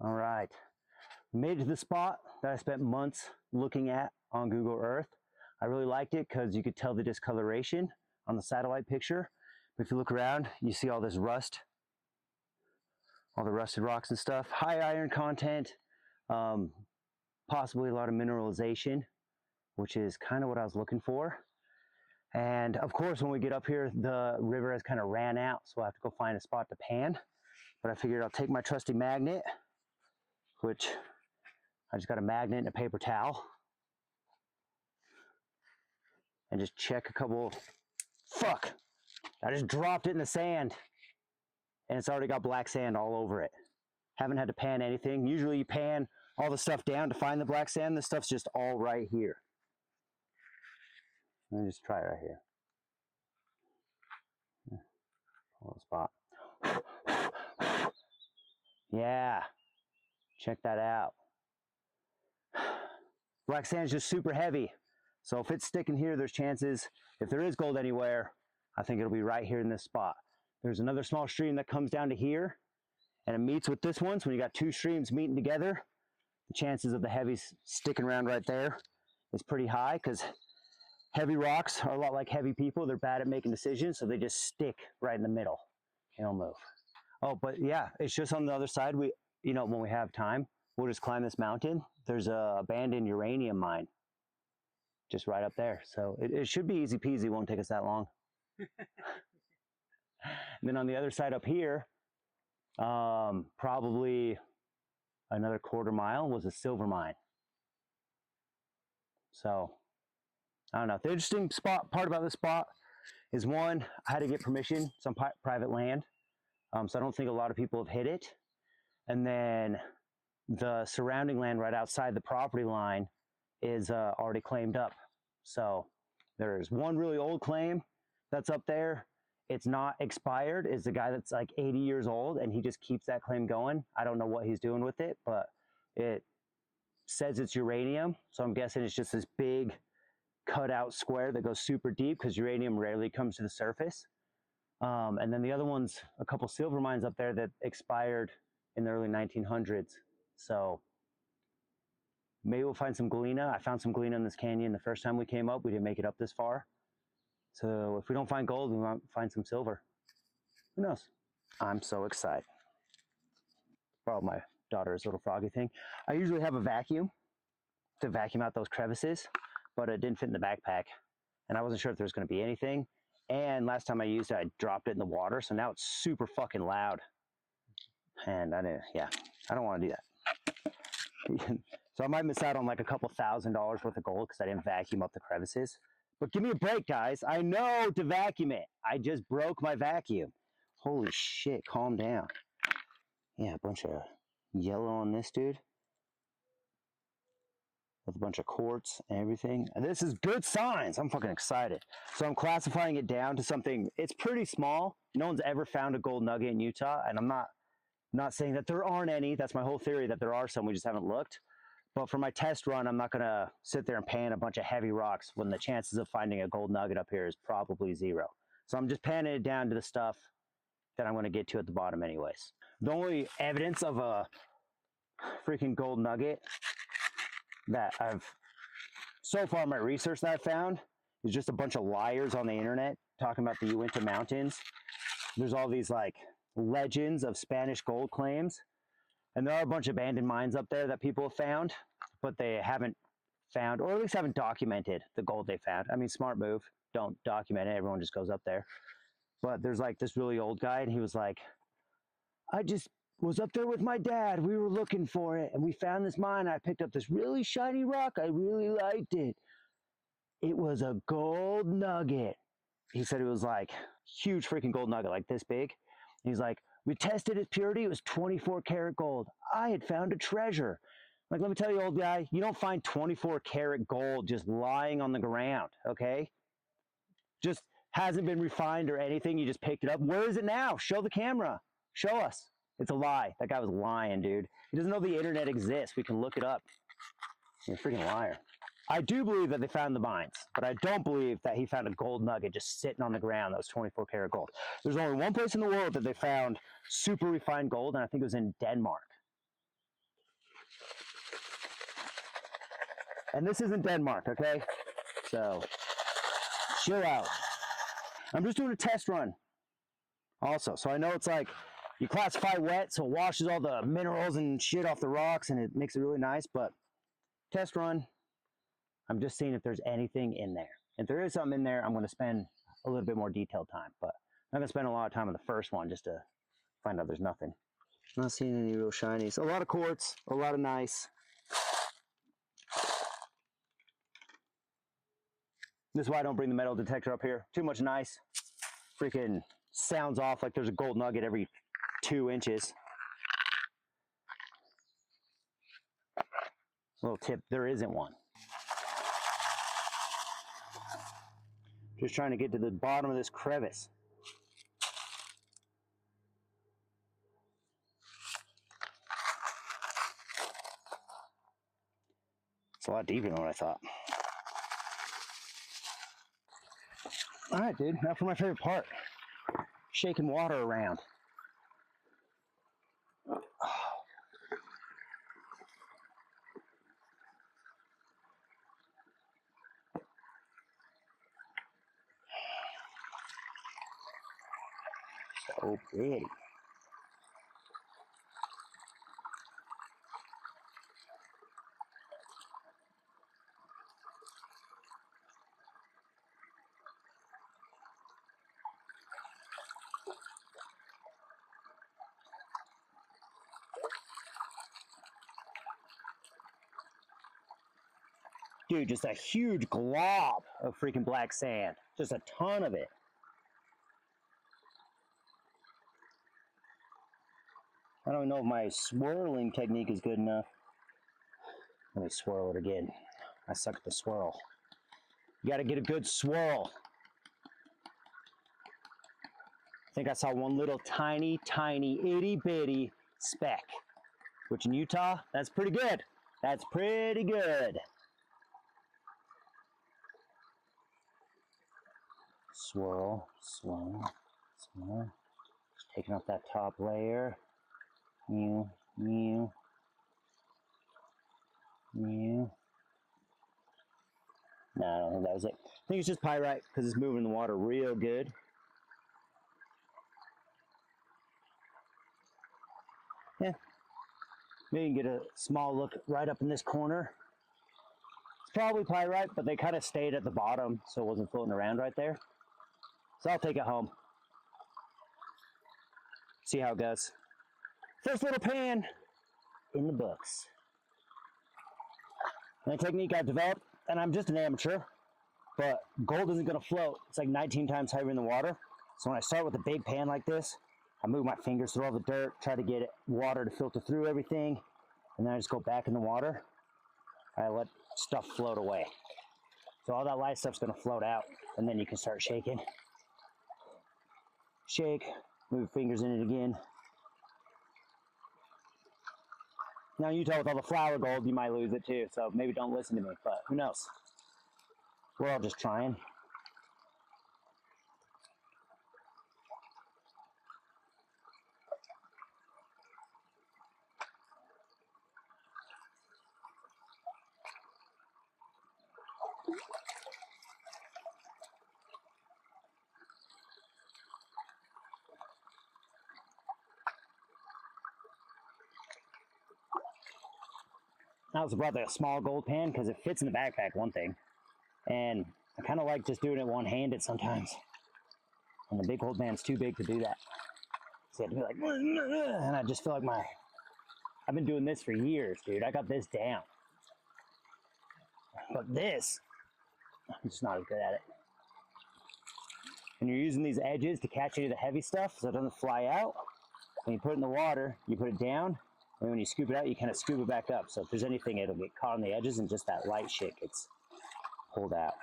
All right, we made it to the spot that I spent months looking at on Google Earth. I really liked it because you could tell the discoloration on the satellite picture. But if you look around, you see all this rust, all the rusted rocks and stuff. High iron content, possibly a lot of mineralization, which is kind of what I was looking for. And of course, when we get up here, the river has kind of ran out, so I have to go find a spot to pan. But I figured I'll take my trusty magnet, which I just got a magnet and a paper towel, and just check a couple. Fuck! I just dropped it in the sand, and it's already got black sand all over it. Haven't had to pan anything. Usually you pan all the stuff down to find the black sand. This stuff's just all right here. Let me just try it right here. Pull the spot. Yeah, check that out. Black sand is just super heavy. So if it's sticking here, there's chances, if there is gold anywhere, I think it'll be right here in this spot. There's another small stream that comes down to here, and it meets with this one. So when you got two streams meeting together, the chances of the heavies sticking around right there is pretty high, because heavy rocks are a lot like heavy people. They're bad at making decisions, so they just stick right in the middle. They don't move. Oh, but yeah, it's just on the other side. When we have time, we'll just climb this mountain. There's a abandoned uranium mine just right up there. So it should be easy peasy. It won't take us that long. And then on the other side up here, probably another quarter mile was a silver mine. So I don't know. The interesting part about this spot is, one, I had to get permission, some private land. So I don't think a lot of people have hit it. And then the surrounding land right outside the property line is already claimed up. So there's one really old claim that's up there. It's not expired. It's a guy that's like 80 years old, and he just keeps that claim going. I don't know what he's doing with it, but it says it's uranium. So I'm guessing it's just this big cutout square that goes super deep, because uranium rarely comes to the surface. And then the other one's a couple silver mines up there that expired in the early 1900s. So maybe we'll find some Galena. I found some Galena in this canyon the first time we came up. We didn't make it up this far. So if we don't find gold, we might find some silver. Who knows? I'm so excited. Borrowed my daughter's little froggy thing. I usually have a vacuum to vacuum out those crevices, but it didn't fit in the backpack. And I wasn't sure if there was going to be anything. And last time I used it, I dropped it in the water. So now it's super fucking loud. And I don't want to do that. So I might miss out on like a couple $1,000s worth of gold because I didn't vacuum up the crevices. But give me a break, guys. I know to vacuum it. I just broke my vacuum. Holy shit, calm down. Yeah, a bunch of yellow on this dude. With a bunch of quartz and everything. And this is good signs. I'm fucking excited. So I'm classifying it down to something, it's pretty small. No one's ever found a gold nugget in Utah. And I'm not saying that there aren't any. That's my whole theory, that there are some. We just haven't looked. But for my test run, I'm not going to sit there and pan a bunch of heavy rocks when the chances of finding a gold nugget up here is probably 0. So I'm just panning it down to the stuff that I'm going to get to at the bottom anyways. The only evidence of a freaking gold nugget that so far my research that I found is just a bunch of liars on the internet talking about the Uinta Mountains. There's all these like legends of Spanish gold claims. And there are a bunch of abandoned mines up there that people have found, but they haven't found, or at least haven't documented the gold they found. I mean, smart move. Don't document it. Everyone just goes up there. But there's like this really old guy, and he was like, I just was up there with my dad. We were looking for it, and we found this mine. I picked up this really shiny rock. I really liked it. It was a gold nugget. He said it was like huge freaking gold nugget, like this big. He's like, we tested its purity. It was 24 karat gold. I had found a treasure. Like, let me tell you, old guy, you don't find 24 karat gold just lying on the ground, okay? Just hasn't been refined or anything. You just picked it up. Where is it now? Show the camera. Show us. It's a lie. That guy was lying, dude. He doesn't know the internet exists. We can look it up. You're a freaking liar. I do believe that they found the mines, but I don't believe that he found a gold nugget just sitting on the ground that was 24 karat gold. There's only one place in the world that they found super refined gold, and I think it was in Denmark. And this isn't Denmark, okay? So, chill out. I'm just doing a test run also. So I know it's like, you classify wet, so it washes all the minerals and shit off the rocks and it makes it really nice, but test run, I'm just seeing if there's anything in there. If there is something in there, I'm going to spend a little bit more detailed time, but I'm going to spend a lot of time on the first one just to find out there's nothing. Not seeing any real shinies. A lot of quartz, a lot of nice. This is why I don't bring the metal detector up here. Too much nice. Freaking sounds off like there's a gold nugget every 2 inches. Little tip, there isn't one. Just trying to get to the bottom of this crevice. It's a lot deeper than what I thought. All right, dude, now for my favorite part. Shaking water around. So pretty. Dude, just a huge glob of freaking black sand. Just a ton of it. I don't know if my swirling technique is good enough. Let me swirl it again. I suck at the swirl. You gotta get a good swirl. I think I saw one little tiny, itty bitty speck, which in Utah, that's pretty good. That's pretty good. Swirl, swirl, swirl. Just taking off that top layer. Mew, mew, mew. No, I don't think that was it. I think it's just pyrite because it's moving the water real good. Yeah. Maybe you can get a small look right up in this corner. It's probably pyrite, but they kind of stayed at the bottom, so it wasn't floating around right there. So I'll take it home. See how it goes. First little pan in the books. And a technique I've developed, and I'm just an amateur, but gold isn't going to float. It's like 19 times heavier in the water. So when I start with a big pan like this, I move my fingers through all the dirt, try to get water to filter through everything, and then I just go back in the water. I let stuff float away. So all that light stuff's going to float out, and then you can start shaking. Shake, move your fingers in it again. Now in Utah with all the flower gold, you might lose it too, so maybe don't listen to me, but who knows? We're all just trying. I also brought a small gold pan because it fits in the backpack, one thing. And I kind of like just doing it one-handed sometimes. And the big gold pan's too big to do that. So you have to be like, and I just feel like I've been doing this for years, dude. I got this down. But this, I'm just not as good at it. And you're using these edges to catch any of the heavy stuff so it doesn't fly out. When you put it in the water, you put it down, and when you scoop it out, you kind of scoop it back up. So if there's anything, it'll get caught on the edges, and just that light shit gets pulled out.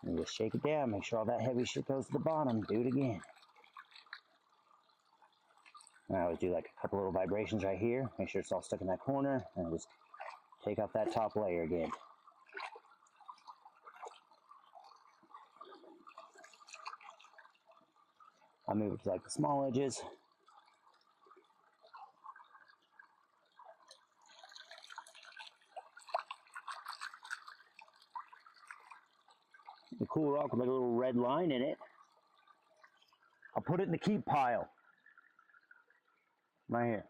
And you just shake it down, make sure all that heavy shit goes to the bottom. Do it again. And I always do like a couple little vibrations right here. Make sure it's all stuck in that corner, and just take off that top layer again. I'll move it to like the small edges. The cool rock with like a little red line in it. I'll put it in the keep pile. Right here.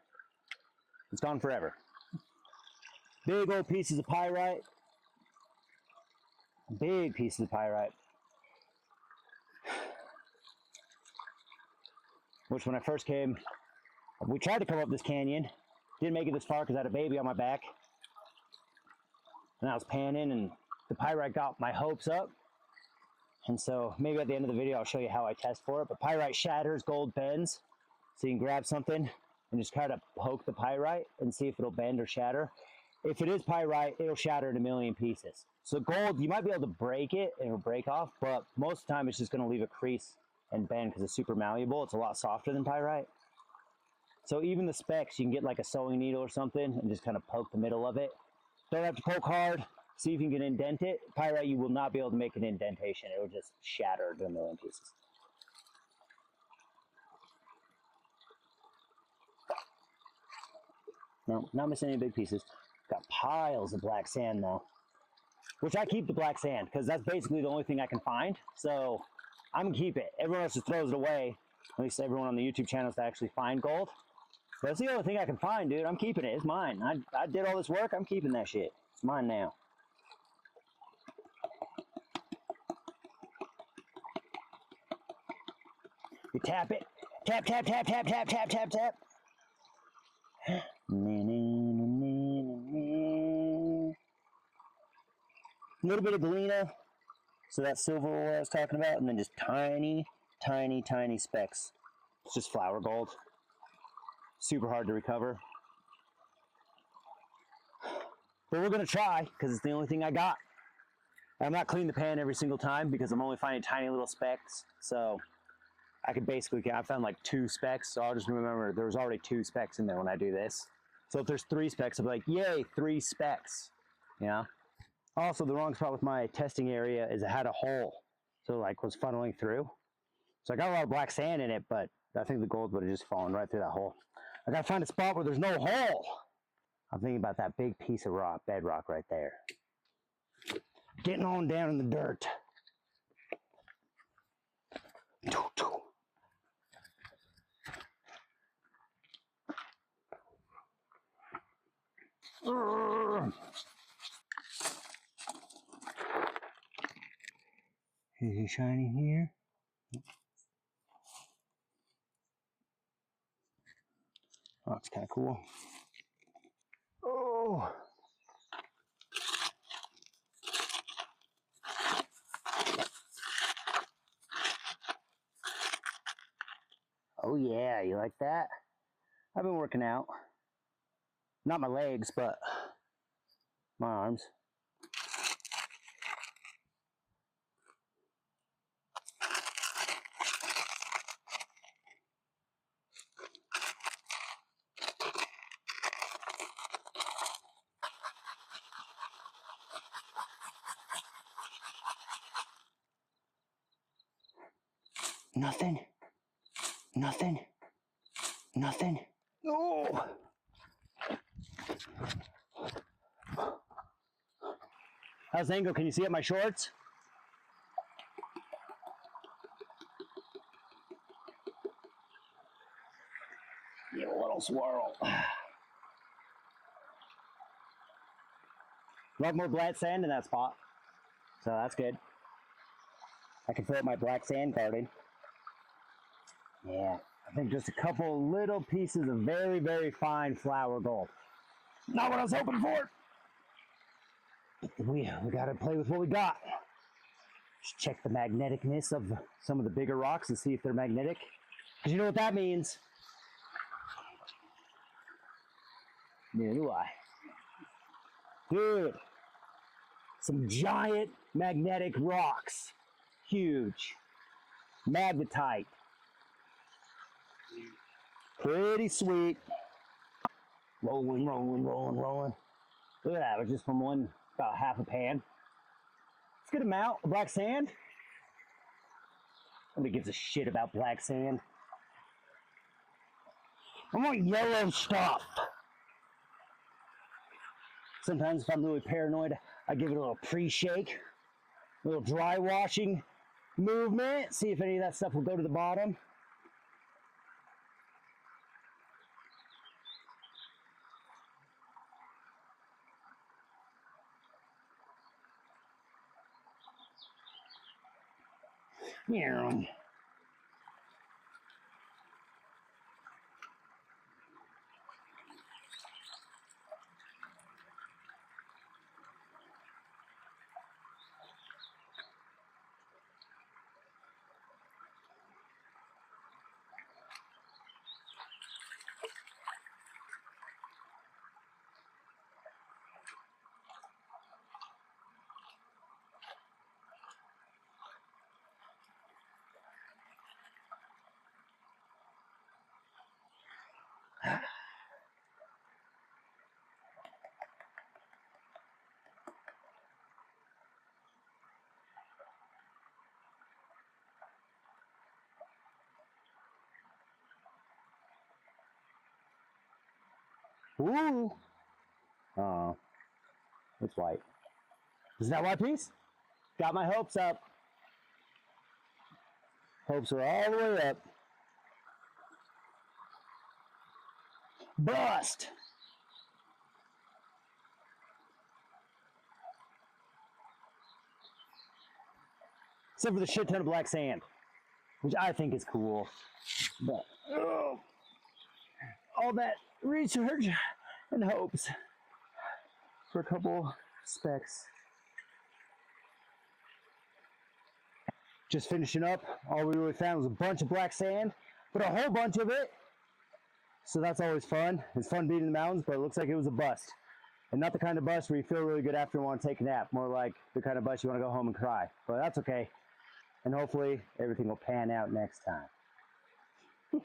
It's gone forever. Big old pieces of pyrite. Big pieces of pyrite. Which when I first came, we tried to come up this canyon. Didn't make it this far because I had a baby on my back. And I was panning and the pyrite got my hopes up. And so maybe at the end of the video, I'll show you how I test for it. But pyrite shatters, gold bends. So you can grab something and just kind of poke the pyrite and see if it'll bend or shatter. If it is pyrite, it'll shatter in a million pieces. So gold, you might be able to break it and it'll break off, but most of the time it's just gonna leave a crease and bend because it's super malleable. It's a lot softer than pyrite. So even the specks, you can get like a sewing needle or something and just kind of poke the middle of it. Don't have to poke hard. See if you can indent it. Pyrite, you will not be able to make an indentation. It will just shatter to a million pieces. No, not missing any big pieces. Got piles of black sand though, which I keep the black sand because that's basically the only thing I can find. So I'm gonna keep it. Everyone else just throws it away. At least everyone on the YouTube channels that actually find gold. But it's the only thing I can find, dude. I'm keeping it. It's mine. I did all this work. I'm keeping that shit. It's mine now. You tap it. Tap, tap, tap, tap, tap, tap, tap, tap. A little bit of Galena, so that silver ore I was talking about, and then just tiny, tiny, tiny specks. It's just flour gold. Super hard to recover. But we're gonna try, because it's the only thing I got. I'm not cleaning the pan every single time, because I'm only finding tiny little specks, so I could basically, I found like 2 specks, so I'll just remember there was already 2 specks in there when I do this. So if there's 3 specks, I'll be like, yay, 3 specks, you know? Also, the wrong spot with my testing area is it had a hole, so like was funneling through. So I got a lot of black sand in it, but I think the gold would have just fallen right through that hole. I gotta find a spot where there's no hole. I'm thinking about that big piece of rock, bedrock right there. Getting on down in the dirt. Is it shiny here? Oh, it's kind of cool. Oh. Oh yeah, you like that? I've been working out. Not my legs, but my arms. Nothing. Nothing. Nothing. Oh! How's the angle? Can you see it, my shorts? Get a little swirl. A lot more black sand in that spot, so that's good. I can fill up my black sand garden. Yeah, I think just a couple little pieces of very, very fine flour gold. Not what I was hoping for. We gotta play with what we got. Just check the magneticness of some of the bigger rocks and see if they're magnetic. Because you know what that means. Neither do I. Dude, some giant magnetic rocks. Huge. Magnetite. Pretty sweet. Rolling, rolling, rolling, rolling. Look at that, it was just from one, about half a pan. Let's get a amount of black sand. Nobody gives a shit about black sand. I want yellow stuff. Sometimes if I'm really paranoid, I give it a little pre-shake. A little dry washing movement. See if any of that stuff will go to the bottom. Yeah. Ooh. Oh, it's white. Is that white piece? Got my hopes up. Hopes are all the way up. Bust! Except for the shit ton of black sand, which I think is cool. But all that research and hopes for a couple specks. Just finishing up, all we really found was a bunch of black sand, but a whole bunch of it. So that's always fun. It's fun being in the mountains, but it looks like it was a bust. And not the kind of bust where you feel really good after and want to take a nap. More like the kind of bust you want to go home and cry. But that's okay. And hopefully everything will pan out next time.